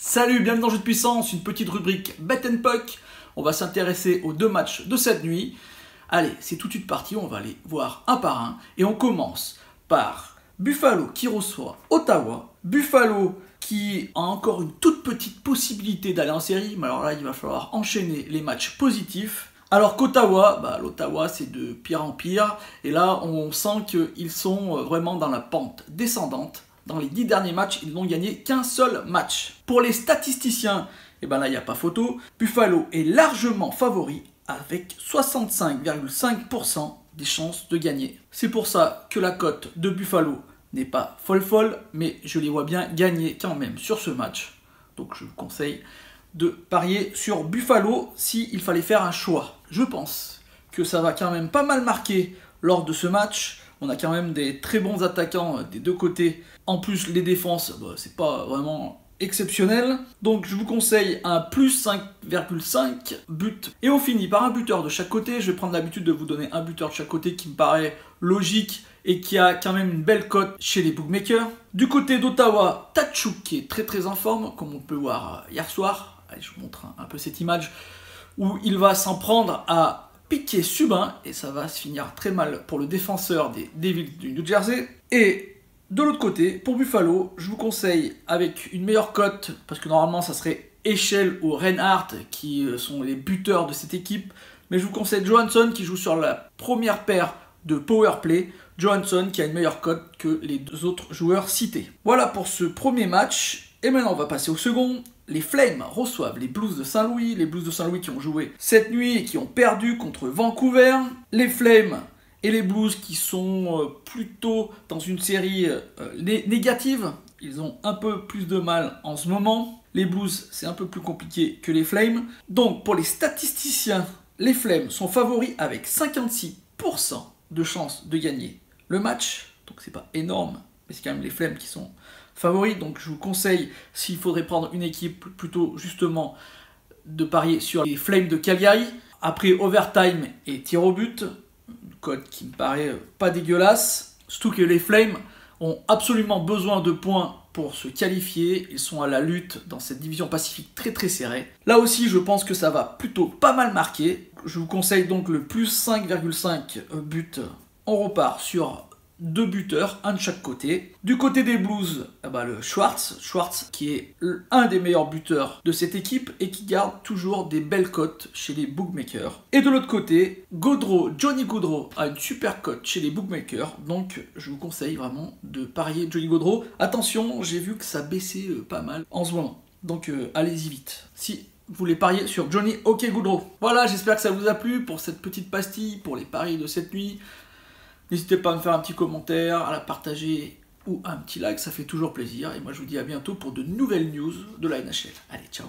Salut, bienvenue dans Jeu de puissance, une petite rubrique Bet and Puck. On va s'intéresser aux deux matchs de cette nuit. Allez, c'est tout de suite parti, on va les voir un par un. Et on commence par Buffalo qui reçoit Ottawa. Buffalo qui a encore une toute petite possibilité d'aller en série, mais alors là, il va falloir enchaîner les matchs positifs. Alors qu'Ottawa, l'Ottawa c'est de pire en pire, et là on sent qu'ils sont vraiment dans la pente descendante. Dans les 10 derniers matchs, ils n'ont gagné qu'un seul match. Pour les statisticiens, là il n'y a pas photo, Buffalo est largement favori avec 65,5% des chances de gagner. C'est pour ça que la cote de Buffalo n'est pas folle, mais je les vois bien gagner quand même sur ce match. Donc je vous conseille de parier sur Buffalo s'il fallait faire un choix. Je pense que ça va quand même pas mal marquer lors de ce match. On a quand même des très bons attaquants des deux côtés. En plus, les défenses, c'est pas vraiment exceptionnel. Donc je vous conseille un plus 5,5 buts. Et on finit par un buteur de chaque côté. Je vais prendre l'habitude de vous donner un buteur de chaque côté qui me paraît logique et qui a quand même une belle cote chez les bookmakers. Du côté d'Ottawa, Tkachuk qui est très en forme, comme on peut voir hier soir. Allez, je vous montre un peu cette image où il va s'en prendre à Piquet Subban, et ça va se finir très mal pour le défenseur des Devils du New Jersey. Et de l'autre côté, pour Buffalo, je vous conseille avec une meilleure cote, parce que normalement ça serait Eichel ou Reinhardt qui sont les buteurs de cette équipe, mais je vous conseille Johansson qui joue sur la première paire de powerplay. Johansson qui a une meilleure cote que les deux autres joueurs cités. Voilà pour ce premier match, et maintenant on va passer au second. Les Flames reçoivent les Blues de Saint-Louis. Les Blues de Saint-Louis qui ont joué cette nuit et qui ont perdu contre Vancouver. Les Flames et les Blues qui sont plutôt dans une série négative. Ils ont un peu plus de mal en ce moment. Les Blues, c'est un peu plus compliqué que les Flames. Donc pour les statisticiens, les Flames sont favoris avec 56% de chances de gagner le match. Donc c'est pas énorme, mais c'est quand même les Flames qui sont favoris. Donc je vous conseille, s'il faudrait prendre une équipe, plutôt justement de parier sur les Flames de Calgary. Après overtime et tir au but, une cote qui me paraît pas dégueulasse. Surtout que les Flames ont absolument besoin de points pour se qualifier. Ils sont à la lutte dans cette division Pacifique très serrée. Là aussi, je pense que ça va plutôt pas mal marquer. Je vous conseille donc le plus 5,5 buts. On repart sur deux buteurs, un de chaque côté. Du côté des Blues, le Schwartz qui est un des meilleurs buteurs de cette équipe et qui garde toujours des belles cotes chez les bookmakers. Et de l'autre côté, Johnny Gaudreau a une super cote chez les bookmakers, donc je vous conseille vraiment de parier Johnny Gaudreau. Attention, j'ai vu que ça baissait pas mal en ce moment, donc allez-y vite. Si vous voulez parier sur Johnny Gaudreau. Voilà, j'espère que ça vous a plu pour cette petite pastille, pour les paris de cette nuit. N'hésitez pas à me faire un petit commentaire, à la partager ou un petit like, ça fait toujours plaisir. Et moi je vous dis à bientôt pour de nouvelles news de la NHL. Allez, ciao!